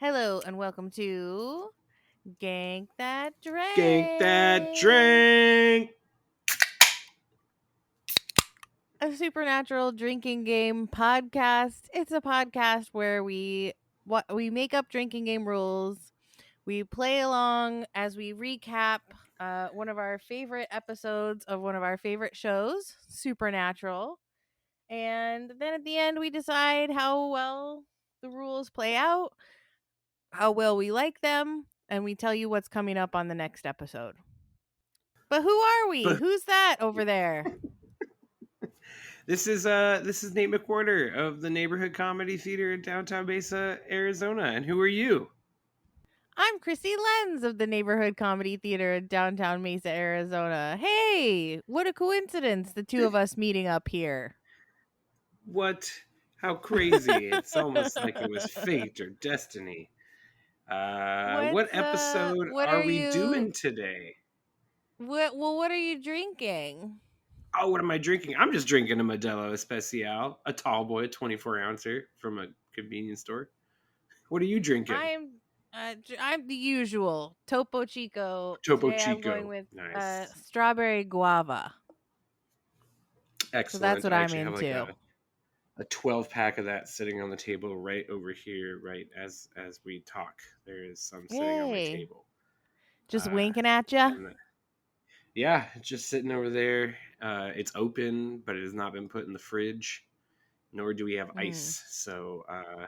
Hello and welcome to Gank That Gank That Drank, Drank. a supernatural drinking game podcast. It's a podcast where we make up drinking game rules. We play along as we recap one of our favorite episodes of one of our favorite shows, Supernatural. And then at the end, we decide how well the rules play out, how well we like them, and we tell you what's coming up on the next episode. But who are we? Who's that over there? This is Nate McWhorter of the Neighborhood Comedy Theater in downtown Mesa, Arizona. And who are you? I'm Krissy Lenz of the Neighborhood Comedy Theater in downtown Mesa, Arizona. Hey, what a coincidence, the two of us meeting up here. What? How crazy. It's almost like it was fate or destiny. What episode What are are we you doing today? what are you drinking? Oh, what am I drinking? I'm just drinking a Modelo Especial, a tall boy, 24 ouncer from a convenience store. What are you drinking? I'm the usual Topo Chico. Topo Today I'm going Chico. with Nice. strawberry guava. So that's Excellent. what I I'm actually have like into. a 12 pack of that sitting on the table right over here, right as we talk. There is some sitting on my Yay. table. Just Uh, winking at ya? and yeah, it's just sitting over there. It's open, but it has not been put in the fridge, nor do we have ice. So I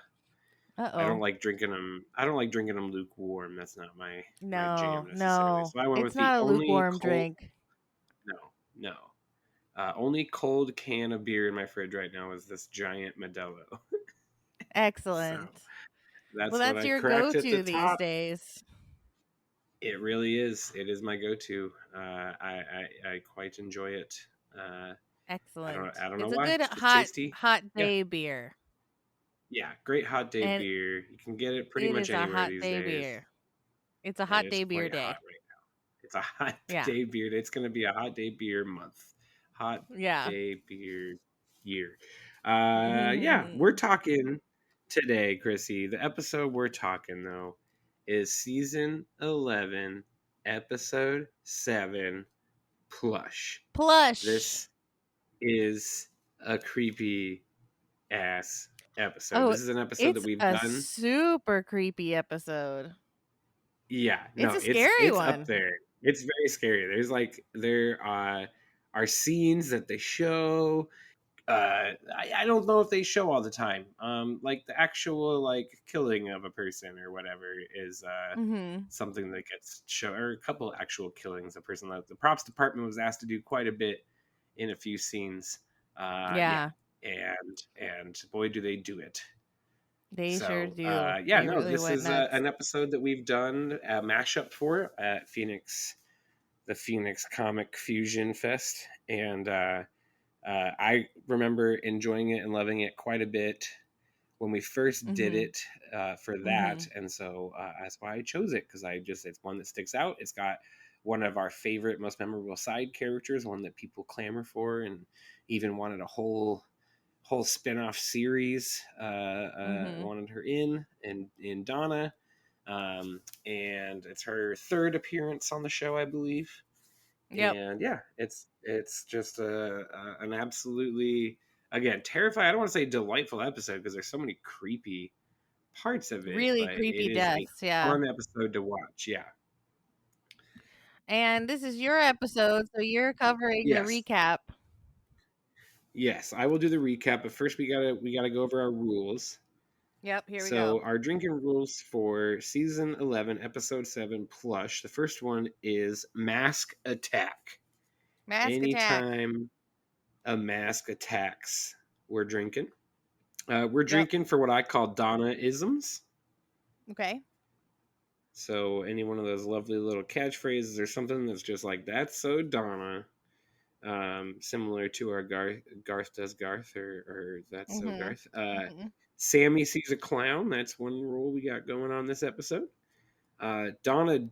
don't Uh-oh. like drinking them. I don't like drinking them lukewarm. That's not my jam No, necessarily. no. So I went It's with the not a only lukewarm cold. drink. No. Only cold can of beer in my fridge right now is this giant Modelo. So Excellent. Well, that's what that's I your cracked at the go-to these top. days. It really is. It is my go-to. I quite enjoy it. Excellent. I don't know It's a why. good It's just tasty. hot Yeah, day beer. yeah. Great hot day And beer. You can get it pretty it much is a anywhere hot these day days, beer. It's a and hot it's day beer quite hot day. right now. It's a hot Yeah. day beer. It's going to be a hot day beer month. Hot Yeah. day beer year. Yeah, we're talking today, Krissy. The episode we're talking though is season 11, episode 7, Plush. Plush. This is a creepy ass episode. Oh, This is an episode that it's we've a done. super creepy episode. Yeah, It's no, a scary it's up one. there. It's very scary. There are scenes that they show. I don't know if they show all the time. Like the actual like killing of a person or whatever is Mhm. something that gets shown, or a couple actual killings. A person that the props department was asked to do quite a bit in a few scenes. Yeah, Yeah, and boy, do they do it. they sure So do. yeah, They no, really this went is nuts. an episode that we've done a mashup for at the Phoenix Comic Fusion Fest, and I remember enjoying it and loving it quite a bit when we first did Mhm. it for that, Mhm. and so that's why I chose it, because it's one that sticks out. It's got one of our favorite, most memorable side characters, one that people clamor for, and even wanted a whole spin-off series Mhm. wanted her in Donna, and it's her third appearance on the show, I believe. Yep. And yeah, it's just an absolutely, again, terrifying, I don't want to say delightful episode because there's so many creepy parts of it, Really but creepy it is a deaths, yeah. fun episode to watch. Yeah. And this is your episode, so you're covering the Yes. recap. Yes, I will do the recap, but first we gotta go over our rules. Yep, here we So go. our drinking rules for season 11, episode 7, Plush. The first one is mask attack. Mask attack. Anytime a mask attacks, we're drinking. We're Yep. drinking for what I call Donna-isms. Okay. So any one of those lovely little catchphrases or something that's just like, that's so Donna. Similar to our Garth does Garth, or that's so Mhm. Garth. Mhm. Sammy sees a clown. That's one rule we got going on this episode. Donna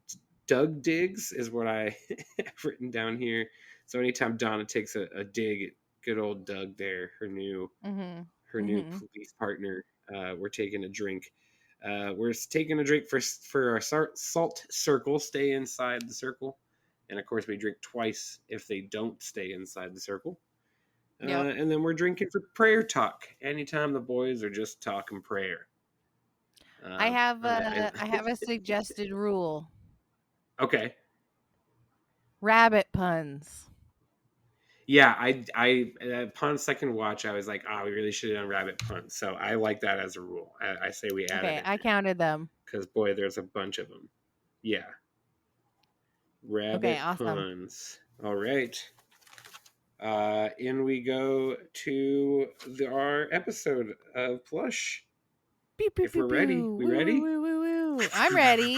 Doug digs is what I have written down here. So anytime Donna takes a dig at good old Doug there, her new Mhm. her new Mhm. police partner, we're taking a drink. We're taking a drink for our salt circle. Stay inside the circle, and of course we drink twice if they don't stay inside the circle. Yep. And then we're drinking for prayer talk. Anytime the boys are just talking prayer. I have And a I have a suggested rule. okay, Rabbit puns. yeah, upon second watch, I was like, we really should have done rabbit puns. So I like that as a rule. I say we add it Okay, in I counted them. because boy, there's a bunch of them. Yeah, Okay, rabbit awesome. puns. All right. In we go to our episode of Plush. Pew pew If pew we're ready, pew. we Woo woo ready? woo woo woo. I'm ready.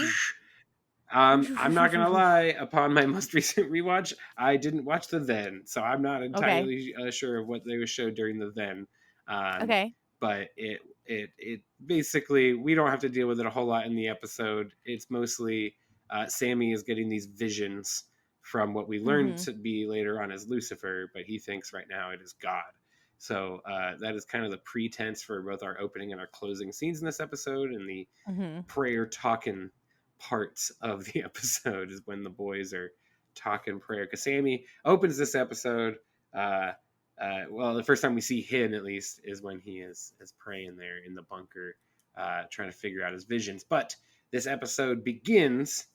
I'm not gonna lie. Upon my most recent rewatch, I didn't watch the then, so I'm not Okay. entirely sure of what they were showed during the then. Um, Okay. but it basically we don't have to deal with it a whole lot in the episode. It's mostly Sammy is getting these visions from what we learned Mhm. to be later on as Lucifer, but he thinks right now it is God. So that is kind of the pretense for both our opening and our closing scenes in this episode, and the Mhm. prayer talking parts of the episode is when the boys are talking prayer. Because Sammy opens this episode. Well, the first time we see him, at least, is when he is praying there in the bunker, trying to figure out his visions. But this episode begins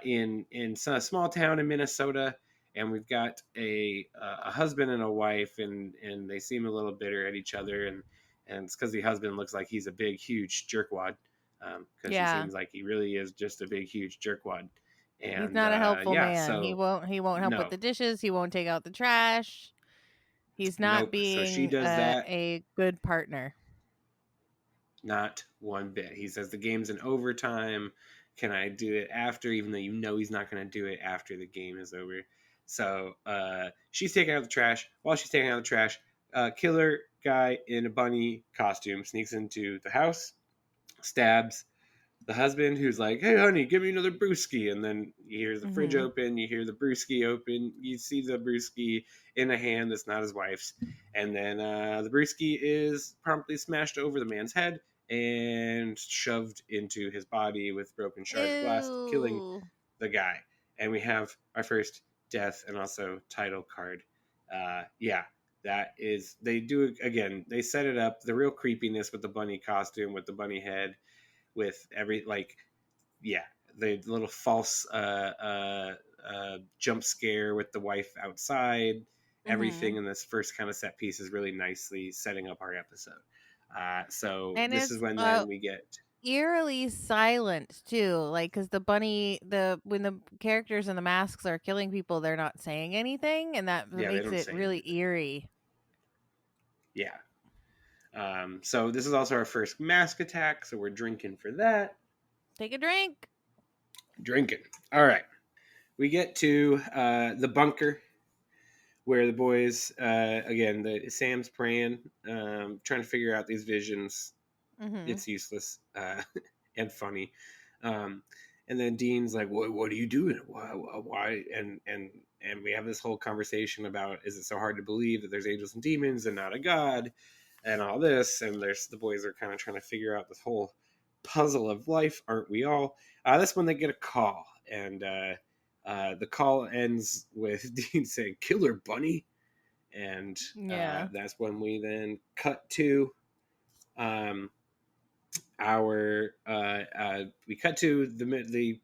in a small town in Minnesota, and we've got a husband and a wife, and they seem a little bitter at each other, and it's because the husband looks like he's a big, huge jerkwad, because he Yeah. seems like he really is just a big, huge jerkwad. He's And not a helpful yeah, man. so He won't help with no, the dishes. He won't take out the trash. He's not nope. So she being does that. a good partner. Not one bit. He says the game's in overtime. Can I do it after? Even though you know he's not going to do it after the game is over. So she's taking out the trash. While she's taking out the trash, killer guy in a bunny costume sneaks into the house, stabs the husband, who's like, "Hey, honey, give me another brewski." And then you hear the fridge Mhm. open, you hear the brewski open, you see the brewski in a hand that's not his wife's, and then the brewski is promptly smashed over the man's head and shoved into his body with broken shards of glass, killing Ew. the guy. And we have our first death and also title card. Yeah, that is, they do again. They set it up, the real creepiness with the bunny costume, with the bunny head, with every like, yeah, the little false jump scare with the wife outside. Everything Mhm. in this first kind of set piece is really nicely setting up our episode. So And this is it's when then we get eerily silent too, like because the bunny, the when the characters in the masks are killing people, they're not saying anything, and that yeah, they makes don't it say really anything. eerie. Yeah. So this is also our first mask attack, so we're drinking for that. Take a drink. Drinking. All right. We get to the bunker where the boys, again, Sam's praying, trying to figure out these visions. Mhm. It's useless and funny. Um, and then Dean's like, "What are you doing? Why?" And we have this whole conversation about, is it so hard to believe that there's angels and demons and not a god, and all this. And there's the boys are kind of trying to figure out this whole puzzle of life, aren't we all? That's when they get a call, and the call ends with Dean saying, "Killer Bunny," and Yeah. that's when we then cut to um, our we cut to the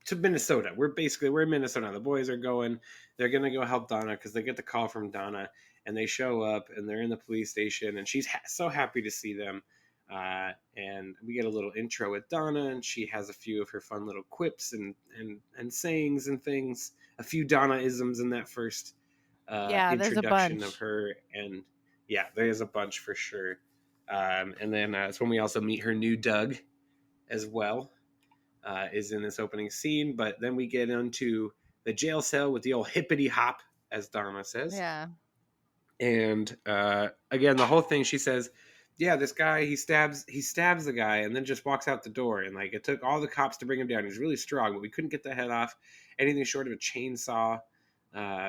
to Minnesota. We're in Minnesota. The boys are going. They're gonna go help Donna because they get the call from Donna, and they show up and they're in the police station, and she's so happy to see them. And we get a little intro with Donna, and she has a few of her fun little quips and sayings and things. A few Donna-isms in that first Yeah, there's a introduction of bunch. her, and yeah, there's a bunch for sure. And then it's when we also meet her new Doug as well, is in this opening scene. But then we get into the jail cell with the old hippity hop, as Donna says. Yeah. And again, the whole thing, she says, yeah, this guy, he stabs the guy and then just walks out the door. And like, it took all the cops to bring him down. He's really strong, but we couldn't get the head off. Anything short of a chainsaw,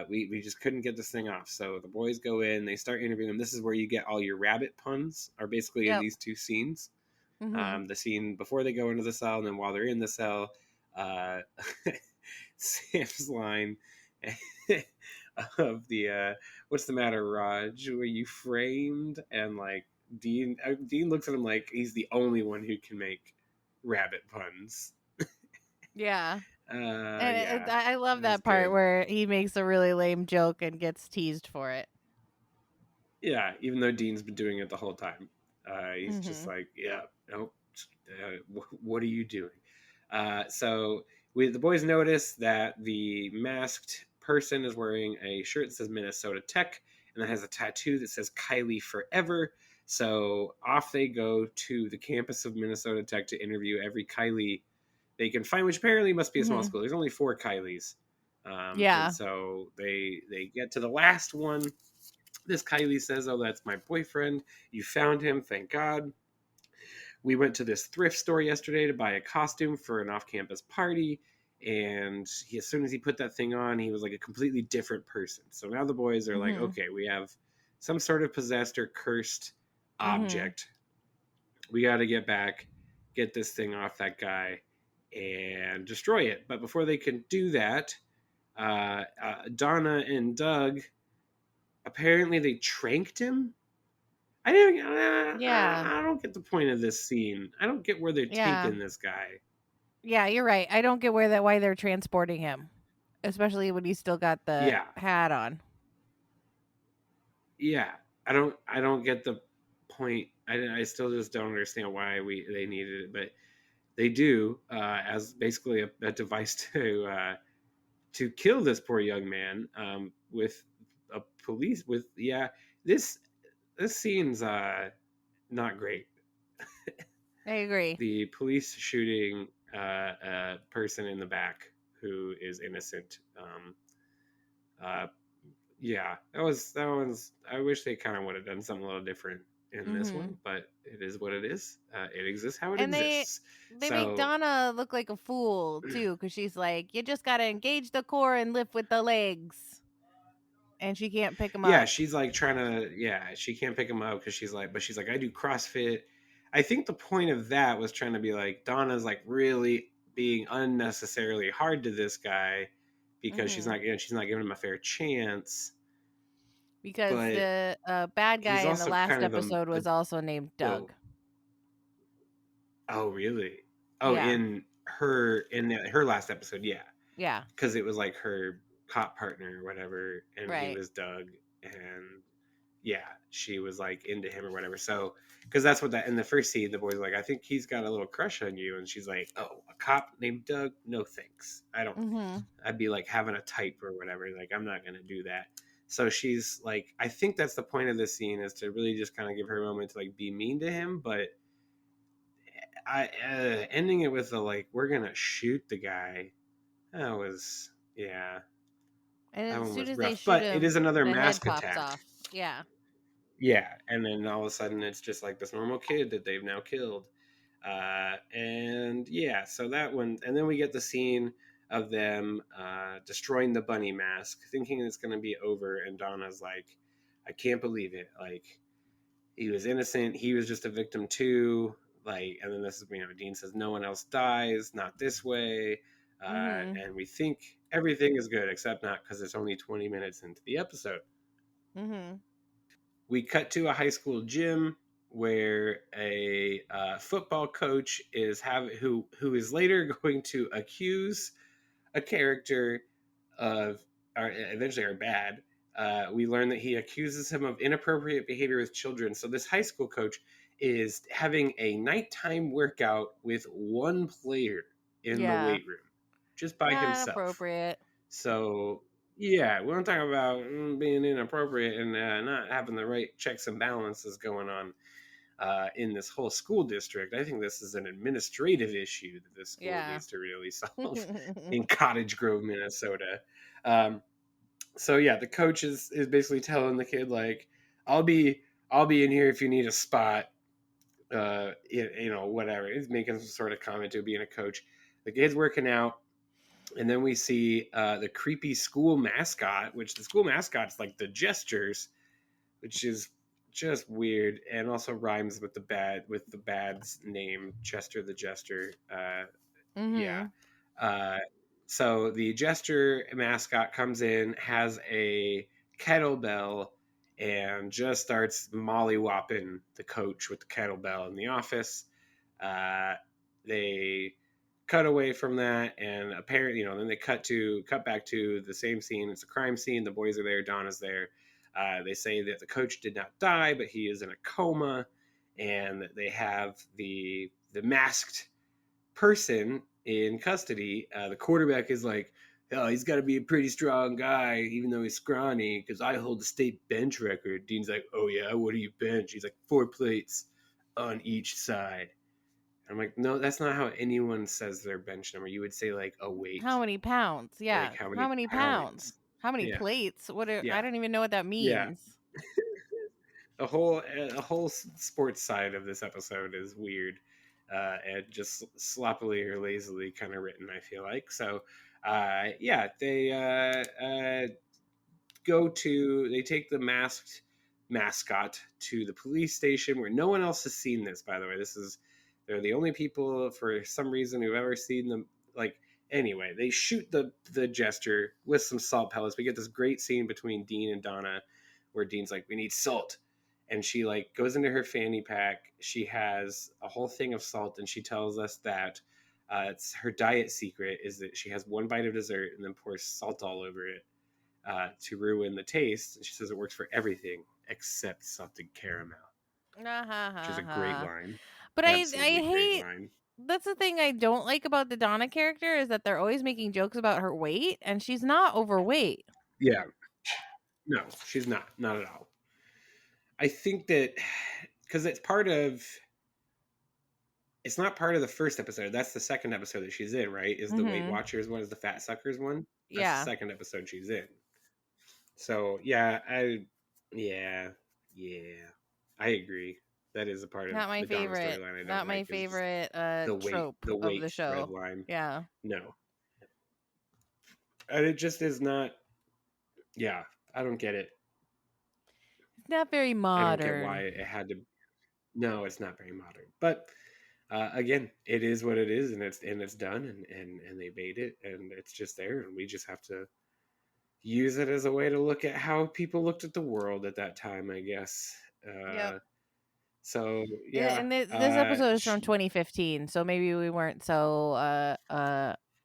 we just couldn't get this thing off. So the boys go in, they start interviewing him. This is where you get all your rabbit puns, are basically in Yep. these two scenes. Mm-hmm. The scene before they go into the cell, and then while they're in the cell, uh, Sam's line of the "What's the matter, Raj? Were you framed?" And like Dean looks at him like he's the only one who can make rabbit puns. Yeah. And Yeah, I love it was that part good. where he makes a really lame joke and gets teased for it. Yeah, even though Dean's been doing it the whole time, he's just Mm-hmm. like, yeah, nope. What are you doing? So the boys notice that the masked person is wearing a shirt that says Minnesota Tech, and that has a tattoo that says Kylie Forever. So off they go to the campus of Minnesota Tech to interview every Kylie they can find, which apparently must be a small Mm-hmm. school. There's only 4 Kylies. And Yeah. so they get to the last one. This Kylie says, "Oh, that's my boyfriend. You found him, thank God. We went to this thrift store yesterday to buy a costume for an off-campus party, and as soon as he put that thing on, he was like a completely different person." So now the boys are like, Mm-hmm. "Okay, we have some sort of possessed or cursed Mm-hmm. object. We got to get back, get this thing off that guy, and destroy it." But before they can do that, Donna and Doug apparently they tranked him. I don't. Yeah. I don't get the point of this scene. I don't get where they're Yeah. taking this guy. Yeah, you're right. I don't get why they're transporting him, especially when he's still got the Yeah, hat on. yeah. I don't get the point. I still just don't understand why they needed it, but they do as basically a device to kill this poor young man with a police with yeah. This this scene's not great. I agree. The police shooting a person in the back who is innocent. Uh, yeah, that one's. I wish they kind of would have done something a little different in this Mm-hmm. one, but it is what it is. It exists how it And exists. they make So Donna look like a fool too, because she's like, you just gotta engage the core and lift with the legs, and she can't pick him yeah, up. she's like trying to. Yeah, she can't pick him up because she's like, I do CrossFit. I think the point of that was trying to be like Donna's like really being unnecessarily hard to this guy because Mm-hmm. she's not giving him a fair chance. Because But the bad guy he's in the also last kind of episode was also named the Doug. oh really? Oh, Yeah. in her last episode, yeah, Yeah. because it was like her cop partner or whatever, and he Right. was Doug, and yeah, she was like into him or whatever. So because that's what that in the first scene, the boy's like, I think he's got a little crush on you, and she's like, oh, a cop named Doug? No thanks. I don't. Mm-hmm. I'd be like having a type or whatever. Like I'm not gonna do that. So she's like, I think that's the point of this scene is to really just kind of give her a moment to like be mean to him, but ending it with the like we're gonna shoot the guy. That was yeah, that And as one soon was as they rough. shoot But it is him, another the head mask pops attack. off. Yeah. Yeah, and then all of a sudden it's just like this normal kid that they've now killed. And yeah, so that one, and then we get the scene of them destroying the bunny mask, thinking it's going to be over. And Donna's like, I can't believe it. Like, he was innocent. He was just a victim too. Like, and then this is, Dean says, no one else dies, not this way. Mm-hmm. And we think everything is good, except not because it's only 20 minutes into the episode. Mm-hmm. We cut to a high school gym where a football coach who is later going to accuse a character of or eventually are bad. We learn that he accuses him of inappropriate behavior with children. So this high school coach is having a nighttime workout with one player in the Yeah. weight room, just by Not himself. appropriate. So yeah, we don't talk about being inappropriate and not having the right checks and balances going on in this whole school district. I think this is an administrative issue that this school Yeah. needs to really solve in Cottage Grove, Minnesota. Um, so yeah, the coach is basically telling the kid like, I'll be in here if you need a spot. Whatever. He's making some sort of comment to being a coach. The kid's working out, and then we see the creepy school mascot, which the school mascot's like the gestures, which is just weird, and also rhymes with the bad's name, Chester the Jester. Yeah. Mm-hmm. Uh, so the Jester mascot comes in, has a kettlebell, and just starts mollywhopping the coach with the kettlebell in the office. Uh, they cut away from that, and apparently, then they cut back to the same scene. It's a crime scene. The boys are there. Donna's there. They say that the coach did not die, but he is in a coma, and that they have the masked person in custody. The quarterback is like, oh, he's got to be a pretty strong guy, even though he's scrawny, because I hold the state bench record. Dean's like, oh, yeah, what do you bench? He's like, 4 plates on each side. I'm like, no, that's not how anyone says their bench number. You would say, like, a weight, How many pounds? like Yeah. how How many many pounds? pounds. How many Yeah, plates? yeah, I don't even know what that yeah. means. A whole sports side of this episode is weird, and just sloppily or lazily kind of written, I feel like. So yeah, they take the masked mascot to the police station, where no one else has seen this, by the way. They're the only people for some reason who've ever seen them. Like, anyway, they shoot the jester with some salt pellets. We get this great scene between Dean and Donna, where Dean's like, we need salt, and she like goes into her fanny pack. She has a whole thing of salt, and she tells us that it's her diet secret is that she has one bite of dessert and then pours salt all over it, to ruin the taste. And she says it works for everything except salted caramel, which is a great line. But I Absolutely great hate. line. That's the thing I don't like about the Donna character is that they're always making jokes about her weight, and she's not overweight. Yeah, no, she's not at all. I think that because it's not part of the first episode. That's the second episode that she's in, right? Is the Weight Mm-hmm. Watchers one, is the Fat Suckers one? That's the Yeah. second episode she's in. So yeah, yeah, I agree. That is a part of Not my the Donna favorite. storyline I don't Not my like, is just favorite trope the of the weight spread show. line. Yeah. No, and it just is not. Yeah, I don't get it. It's not very I don't get why modern. it had to. No, it's not very modern. But again, it is what it is, and it's done, and they made it, and it's just there, and we just have to use it as a way to look at how people looked at the world at that time, I guess. Yep. So yeah, And this episode is from 2015, so maybe we weren't so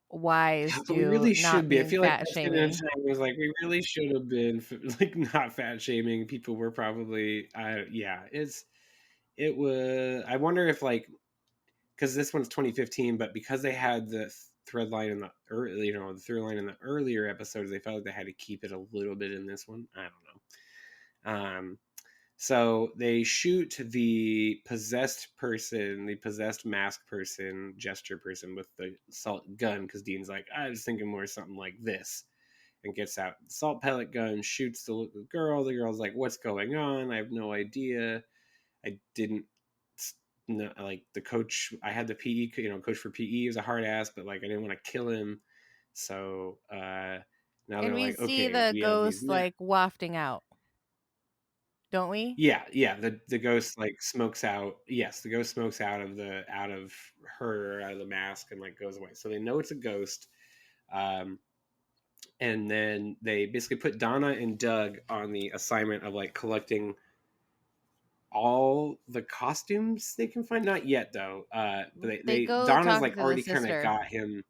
wise we to really not should be. I being feel like fat that's the shaming. time was like we really should have been like not fat shaming. People were probably, yeah. It was. I wonder if like because this one's 2015, but because they had the thread line in the early, the through line in the earlier episodes, they felt like they had to keep it a little bit in this one. I don't know. So they shoot the possessed person, the possessed mask person, gesture person with the salt gun, because Dean's like, I was thinking more something like this, and gets out the salt pellet gun, shoots the girl. The girl's like, what's going on? I have no idea. I didn't know, like the coach. I had the PE, coach for PE. He was a hard ass, but like I didn't want to kill him. So now And they're we like, see okay, the we have these ghost like wafting out, don't we? Yeah. The ghost like smokes out. Yes, the ghost smokes out of her, out of the mask, and like goes away. So they know it's a ghost. Um, and then they basically put Donna and Doug on the assignment of like collecting all the costumes they can find. Not yet though. But They they go Donna's talk like to the already kind of sister. got him.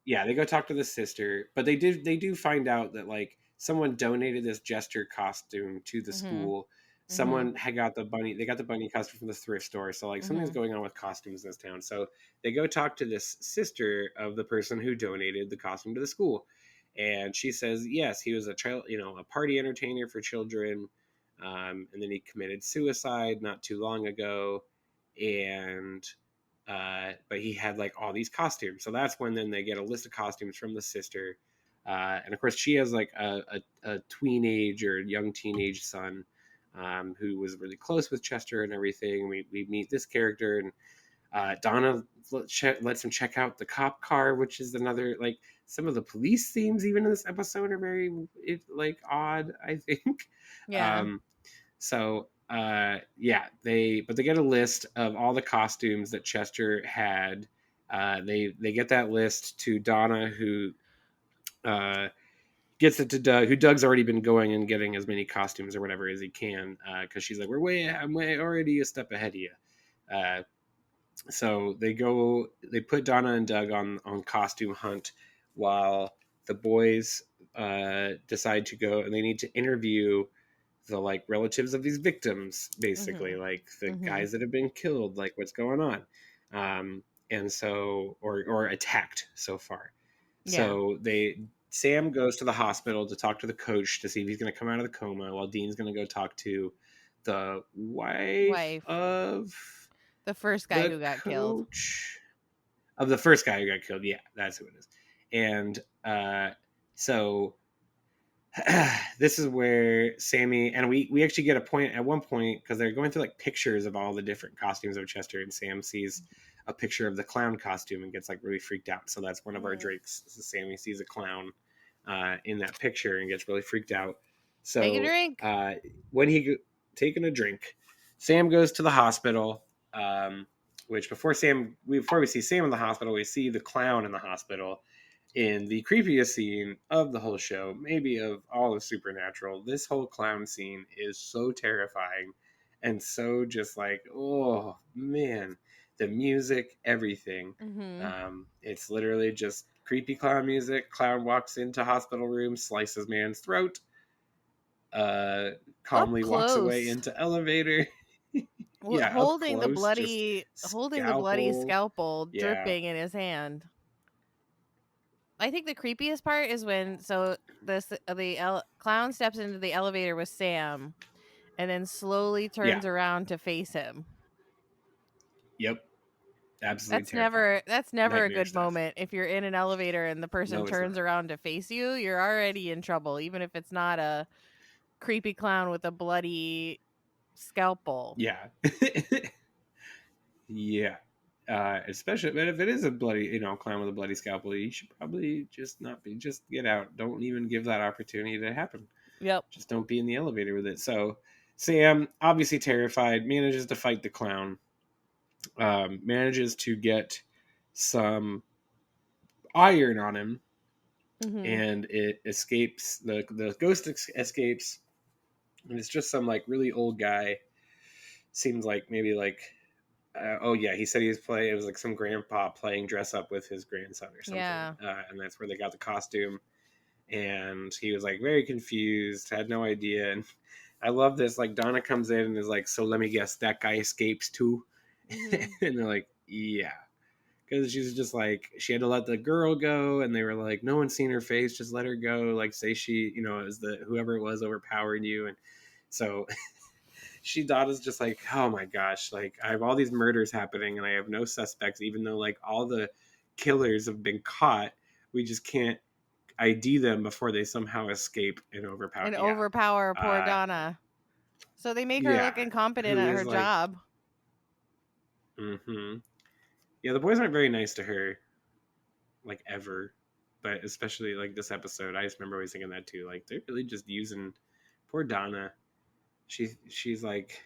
Yeah, they go talk to the sister, but they do find out that like someone donated this jester costume to the Mhm. school. Mhm. Someone had got the bunny. They got the bunny costume from the thrift store. So like something's Mhm. going on with costumes in this town. So they go talk to this sister of the person who donated the costume to the school, and she says yes, he was a child, a party entertainer for children, and then he committed suicide not too long ago, and but he had like all these costumes. So that's when then they get a list of costumes from the sister. And of course, she has like a tweenage or young teenage son, who was really close with Chester and everything. We meet this character, and Donna lets him check out the cop car, which is another like some of the police themes even in this episode are very like odd, I think. Yeah. Um, so yeah, they get a list of all the costumes that Chester had. They get that list to Donna, who gets it to Doug, who Doug's already been going and getting as many costumes or whatever as he can, because she's like, I'm way already a step ahead of you. Uh, so they put Donna and Doug on costume hunt while the boys decide to go, and they need to interview the like relatives of these victims, basically, Mhm. like the Mhm. guys that have been killed, like what's going on, and so or attacked so far. Yeah. So Sam goes to the hospital to talk to the coach to see if he's going to come out of the coma, while Dean's going to go talk to the wife Wife. of The first guy the who got killed. coach of the first guy who got killed. Yeah, that's who it is. And so this is where Sammy and we actually get a point at one point, because they're going through like pictures of all the different costumes of Chester, and Sam sees a picture of the clown costume and gets like really freaked out. So that's one of our Mhm. drinks. So Sammy sees a clown in that picture and gets really freaked out. Take a So drink. when taking a drink, Sam goes to the hospital. Which before we see Sam in the hospital, we see the clown in the hospital in the creepiest scene of the whole show, maybe of all of Supernatural. This whole clown scene is so terrifying and so just like, oh man, the music, everything. Mhm. It's literally just creepy clown music. Clown walks into hospital room, slices man's throat, uh, Up calmly walks away close. into elevator. Yeah, up close, just Holding the bloody scalpel. scalpel Yeah, dripping in his hand. I think the creepiest part is when clown steps into the elevator with Sam and then slowly yeah, turns around to face him. yep. Absolutely terrifying. That's never a Nightmare good stuff. moment. If you're in an elevator and the person No, it's turns not. around to face you, you're already in trouble, even if it's not a creepy clown with a bloody scalpel. Yeah. Yeah. Especially, but if it is a bloody, clown with a bloody scalpel, you should probably just not be, just get out. Don't even give that opportunity to happen. Yep. Just don't be in the elevator with it. So, Sam, obviously terrified, manages to fight the clown, manages to get some iron on him, Mhm. and it escapes. The ghost escapes, and it's just some like really old guy. Seems like maybe like oh yeah, he said he was playing. It was like some grandpa playing dress up with his grandson or something, Yeah. and that's where they got the costume. And he was like very confused, had no idea. And I love this. Like Donna comes in and is like, "So let me guess, that guy escapes too?" Mhm. And they're like, "Yeah," because she's just like she had to let the girl go, and they were like, "No one's seen her face, just let her go." Like say she, is the whoever it was overpowered you, and so Donna's just like, oh my gosh, like I have all these murders happening and I have no suspects, even though like all the killers have been caught. We just can't ID them before they somehow escape and overpower. And Yeah. overpower poor Uh, Donna. So they make her yeah. look incompetent Who at is her like, job. mm-hmm. Yeah, the boys aren't very nice to her, like ever. But especially like this episode, I just remember always thinking that too. Like they're really just using poor Donna. She's like,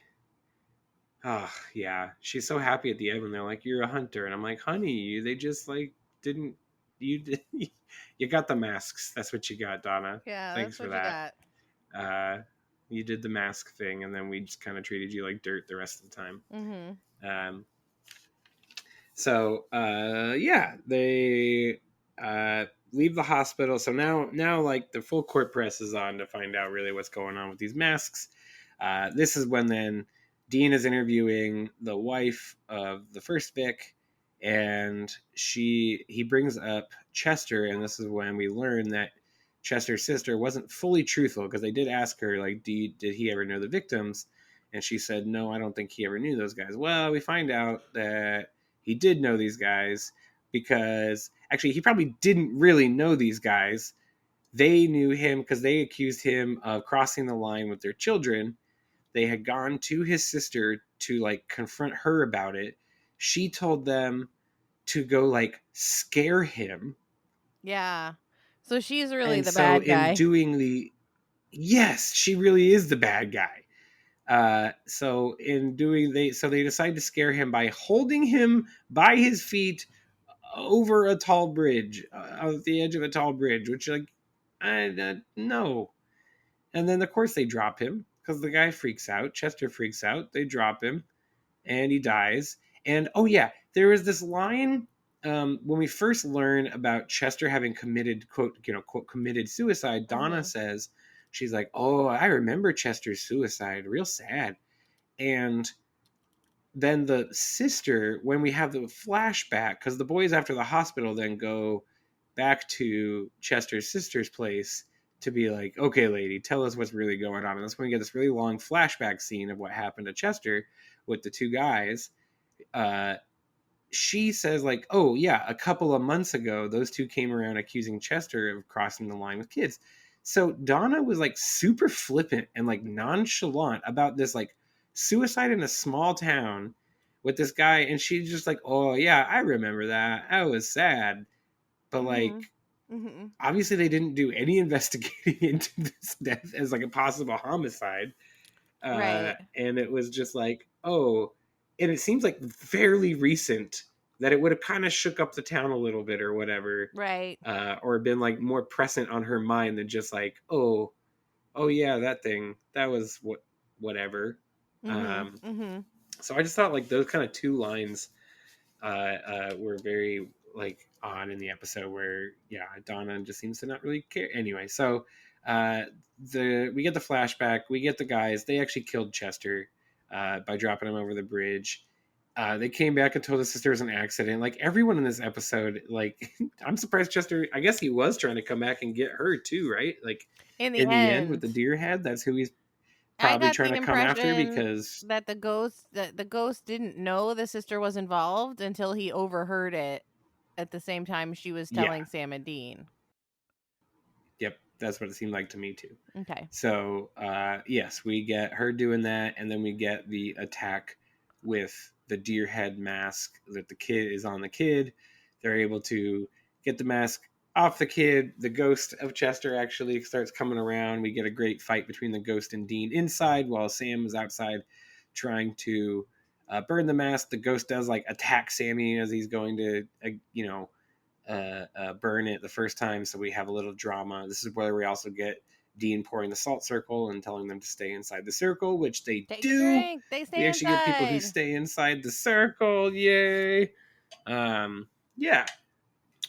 oh yeah, she's so happy at the end when they're like, "You're a hunter," and I'm like, "Honey, they just like didn't you did, you got the masks? That's what you got, Donna. Yeah, Thanks that's for what you that. got. You did the mask thing, and then we just kind of treated you like dirt the rest of the time." Mhm. Um, so yeah, they leave the hospital. So now like the full court press is on to find out really what's going on with these masks. This is when then Dean is interviewing the wife of the first Vic, and he brings up Chester, and this is when we learn that Chester's sister wasn't fully truthful, because they did ask her like, did he ever know the victims? And she said, no, I don't think he ever knew those guys. Well, we find out that he did know these guys, because actually he probably didn't really know these guys. They knew him because they accused him of crossing the line with their children. They had gone to his sister to like confront her about it. She told them to go like scare him. Yeah. So she's really And the so bad in guy. doing yes, she really is the bad guy. So in doing they decide to scare him by holding him by his feet over a tall bridge, at the edge of a tall bridge, which like no. And then of course they drop him because the guy freaks out. Chester freaks out. They drop him, and he dies. And oh yeah, there was this line when we first learn about Chester having committed quote committed suicide. Donna Mm-hmm. says, she's like, "Oh, I remember Chester's suicide. Real sad." And then the sister, when we have the flashback, because the boys after the hospital then go back to Chester's sister's place to be like, okay, lady, tell us what's really going on. And that's when we get this really long flashback scene of what happened to Chester with the two guys. Uh, she says, like, oh, yeah, a couple of months ago, those two came around accusing Chester of crossing the line with kids. So Donna was like super flippant and like nonchalant about this, like, suicide in a small town with this guy. And she's just like, oh, yeah, I remember that. I was sad. But like, Mm-hmm. Mm-hmm. obviously, they didn't do any investigating into this death as like a possible homicide. Right. And it was just like, oh, and it seems like fairly recent that it would have kind of shook up the town a little bit or whatever, Right. or been like more present on her mind than just like, oh yeah, that thing that was whatever. Mm-hmm. Um, Mm-hmm. so I just thought like those kind of two lines were very like on in the episode where yeah, Donna just seems to not really care anyway. So uh, we get the flashback, we get the guys. They actually killed Chester by dropping him over the bridge. They came back and told the sister it was an accident. Like everyone in this episode, like I'm surprised Chester. I guess he was trying to come back and get her too, right? Like In the in the end with end, the deer head, that's who he's I probably got trying the to come after impression because that the ghost didn't know the sister was involved until he overheard it at the same time she was yeah, telling Sam and Dean. yep, that's what it seemed like to me too. Okay. So yes, we get her doing that, and then we get the attack with the deer head mask that the kid is on the kid. They're able to get the mask off the kid. The ghost of Chester actually starts coming around. We get a great fight between the ghost and Dean inside, while Sam is outside trying to burn the mask. The ghost does like attack Sammy as he's going to, burn it the first time. So we have a little drama. This is where we also get Dean pouring the salt circle and telling them to stay inside the circle, which they Take a do. drink. They We stay actually get people who inside. stay inside the circle. Yay. Yeah.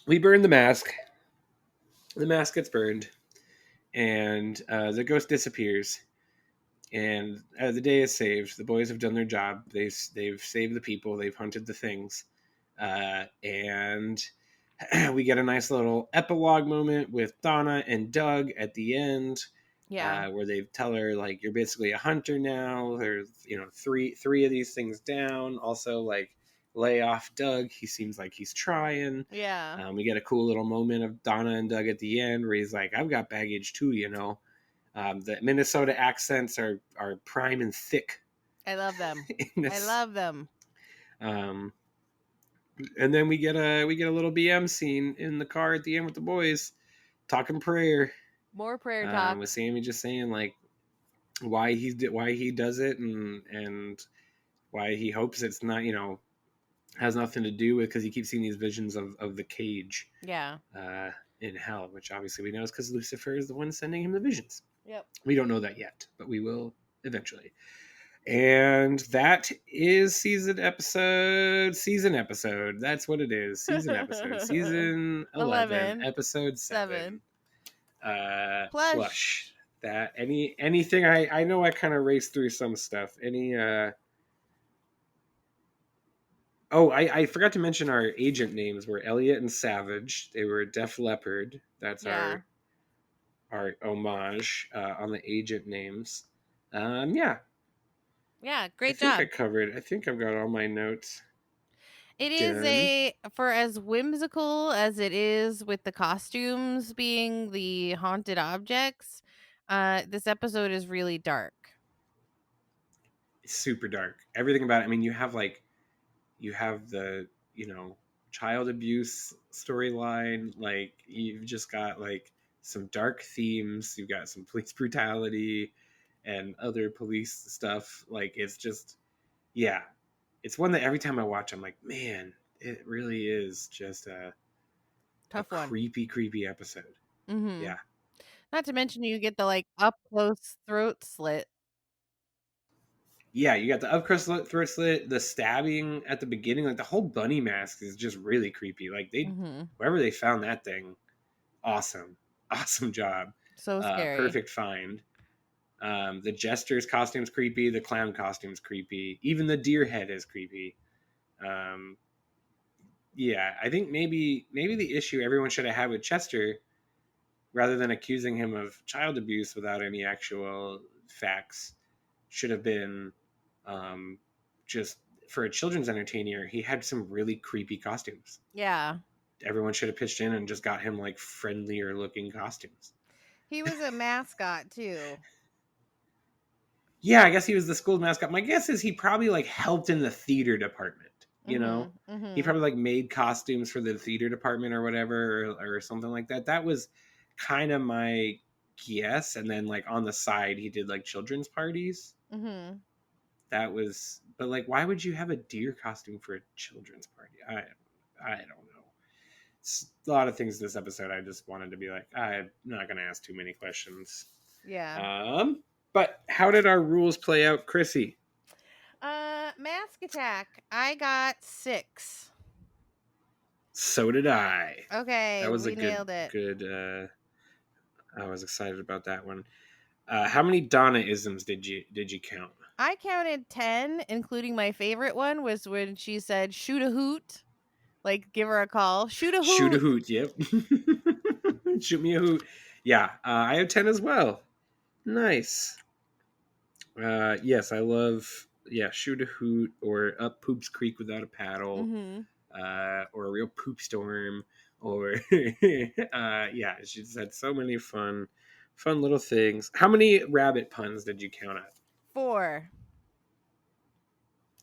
We burn the mask. The mask gets burned. And the ghost disappears. And the day is saved. The boys have done their job. They've saved the people. They've hunted the things. And we get a nice little epilogue moment with Donna and Doug at the end, Yeah. where they tell her like you're basically a hunter now. There's three of these things down. Also like lay off Doug. He seems like he's trying. Yeah. We get a cool little moment of Donna and Doug at the end where he's like, I've got baggage too, you know. The Minnesota accents are prime and thick I love them. in I this. love them. Um, and then we get a little BM scene in the car at the end with the boys talking prayer, More prayer talk. with Sammy just saying like why he does it and why he hopes it's not has nothing to do with because he keeps seeing these visions of the cage Yeah. in hell, which obviously we know is because Lucifer is the one sending him the visions. Yep. We don't know that yet, but we will eventually. And that is season episode. That's what it is. Season episode. Season 11, episode 7. Plush. Plush. That anything I know I kind of raced through some stuff. I forgot to mention our agent names were Elliot and Savage. They were Def Leppard. That's Yeah. our homage on the agent names. Yeah, Yeah. I Great think job. I think I've got all my notes. It is for as whimsical as it is with the costumes being the haunted objects, this episode is really dark. It's super dark. Everything about it. I mean, you have the child abuse storyline. Like you've just got like some dark themes. You've got some police brutality. and other police stuff. Like, it's just, yeah, it's one that every time I watch, I'm like, man, it really is just a Tough one. creepy episode. Mm-hmm. Yeah. Not to mention you get the like up close throat slit. Yeah, you got the up close throat slit, the stabbing at the beginning, like the whole bunny mask is just really creepy. Like Mm-hmm. wherever they found that thing, awesome, awesome job, So scary. perfect find. The jester's costume's creepy, the clown costume's creepy, even the deer head is creepy. Um, yeah, I think maybe the issue everyone should have had with Chester, rather than accusing him of child abuse without any actual facts, should have been um, just for a children's entertainer. He had some really creepy costumes. Yeah. Everyone should have pitched in and just got him like friendlier looking costumes. He was a mascot too. Yeah, I guess he was the school mascot. My guess is he probably like helped in the theater department. You know, Mm-hmm. Mm-hmm. he probably like made costumes for the theater department or whatever, or something like that. That was kind of my guess. And then like on the side, he did like children's parties. Mm-hmm. That was, but like, why would you have a deer costume for a children's party? I don't know. It's a lot of things this episode. I just wanted to be like, I'm not going to ask too many questions. Yeah. But how did our rules play out, Krissy? Mask attack. I got 6. So did I. Okay, That was we a nailed it. good. I was excited about that one. How many Donna-isms did you count? I counted 10, including my favorite one was when she said shoot a hoot. Like give her a call. Shoot a hoot. Shoot a hoot, yep. Shoot me a hoot. Yeah, I have 10 as well. Nice. Yes, I love, shoot a hoot, or up Poops Creek without a paddle, Mm-hmm. or a real poop storm, or yeah, she just had so many fun little things. How many rabbit puns did you count at? 4.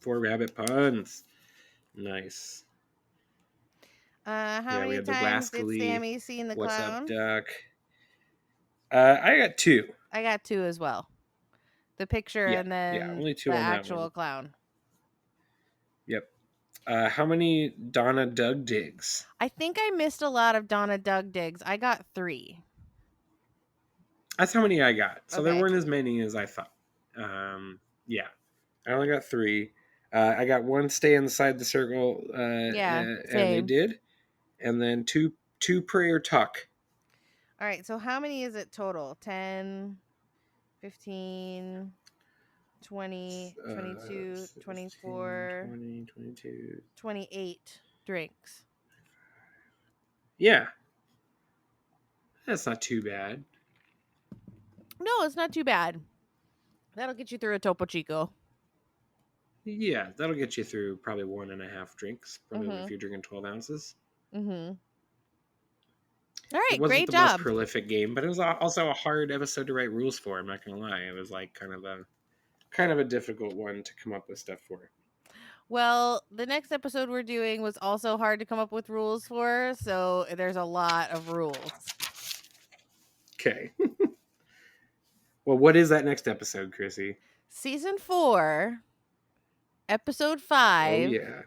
4 rabbit puns. Nice. How Yeah, we many had the times did rascally. Sammy see the What's clown? up, Duck? I got 2. I got 2 as well. The picture and Yeah, then only 2 the on that actual one. clown. Yep. How many Donna Doug digs? I think I missed a lot of Donna Doug digs. I got 3. That's how many I got. So there Okay. weren't as many as I thought. Yeah, I only got 3. I got 1 stay inside the circle. Yeah, and they same. did, and then two prayer tuck. All right, so how many is it total? 10, 15, 20, 22, 16, 24, 20, 22. 28 drinks. Yeah, that's not too bad. No, it's not too bad. That'll get you through a Topo Chico. Yeah, that'll get you through probably 1.5 drinks, probably Mhm. if you're drinking 12 ounces. Mm-hmm. All right, It wasn't great the job. most prolific game, but it was also a hard episode to write rules for. I'm not gonna lie, it was like kind of a difficult one to come up with stuff for. Well, the next episode we're doing was also hard to come up with rules for, so there's a lot of rules. Okay. Well, what is that next episode, Krissy? Season 4, episode 5. Oh yeah,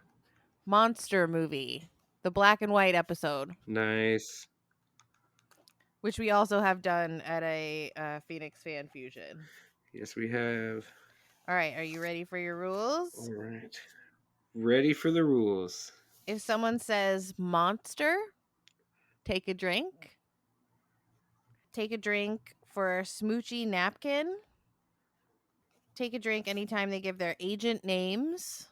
Monster Movie, the black and white episode, nice. which we also have done at a Phoenix Fan Fusion. Yes, we have. All right, are you ready for your rules? All right, ready for the rules. If someone says monster, take a drink. Take a drink for a smoochy napkin. Take a drink anytime they give their agent names.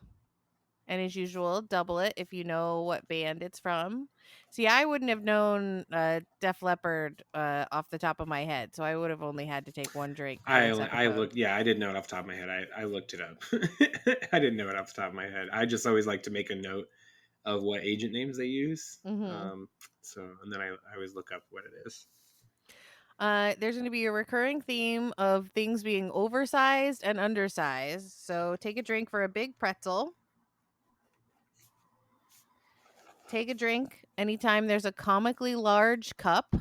And as usual, double it if you know what band it's from. See, I wouldn't have known Def Leppard off the top of my head, so I would have only had to take one drink for this I episode. looked. Yeah, I didn't know it off the top of my head. I looked it up. I didn't know it off the top of my head. I just always like to make a note of what agent names they use. Mm-hmm. So, and then I always look up what it is. There's going to be a recurring theme of things being oversized and undersized. So take a drink for a big pretzel. Take a drink anytime there's a comically large cup.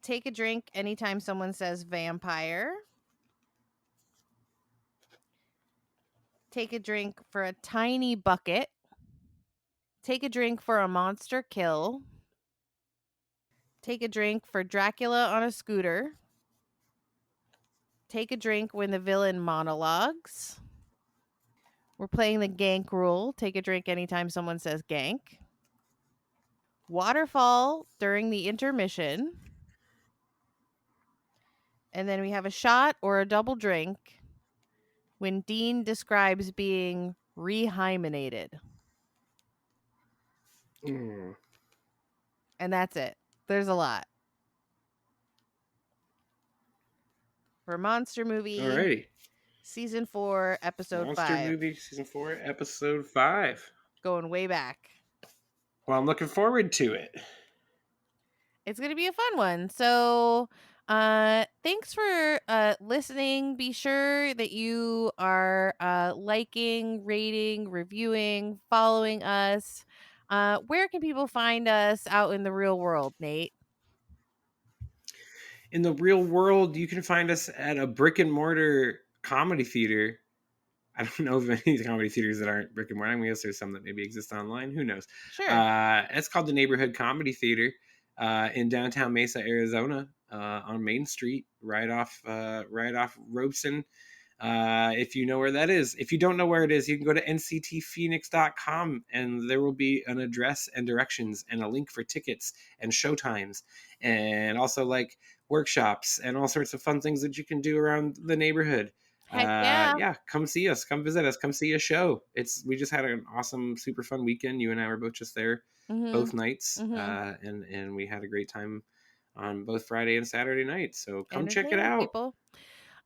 Take a drink anytime someone says vampire. Take a drink for a tiny bucket. Take a drink for a monster kill. Take a drink for Dracula on a scooter. Take a drink when the villain monologues. We're playing the gank rule. Take a drink anytime someone says gank. Waterfall during the intermission. And then we have a shot or a double drink when Dean describes being rehymenated. And that's it. There's a lot. For Monster Movie. Alrighty. Season 4, Episode Monster 5. Movie Season 4, Episode 5. Going way back. Well, I'm looking forward to it. It's going to be a fun one. So, thanks for listening. Be sure that you are liking, rating, reviewing, following us. Where can people find us out in the real world, Nate? In the real world, you can find us at a brick and mortar comedy theater. I don't know of any comedy theaters that aren't brick and mortar. I guess there's some that maybe exist online. Who knows? Sure. It's called the Neighborhood Comedy Theater in downtown Mesa, Arizona, on Main Street, right off Robeson. If you know where that is. If you don't know where it is, you can go to nctphoenix.com and there will be an address and directions and a link for tickets and showtimes and also like workshops and all sorts of fun things that you can do around the neighborhood. Heck yeah. Come see us, come visit us, come see a show. We just had an awesome, super fun weekend. You and I were both just there both nights, and we had a great time on both Friday and Saturday night. So come check it out. People.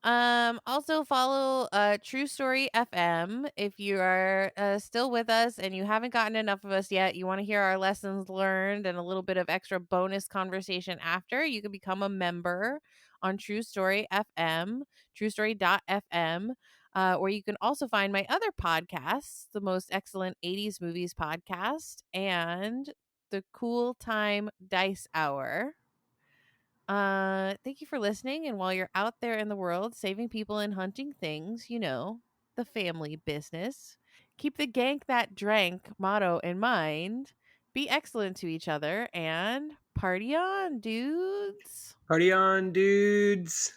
Also follow True Story FM if you are still with us and you haven't gotten enough of us yet. You want to hear our lessons learned and a little bit of extra bonus conversation after. You can become a member on True Story FM, truestory.fm, where you can also find my other podcasts, the Most Excellent 80s Movies podcast and the Cool Time Dice Hour. Thank you for listening. And while you're out there in the world saving people and hunting things, the family business, keep the Gank That Drank motto in mind. Be excellent to each other and party on, dudes. Party on, dudes.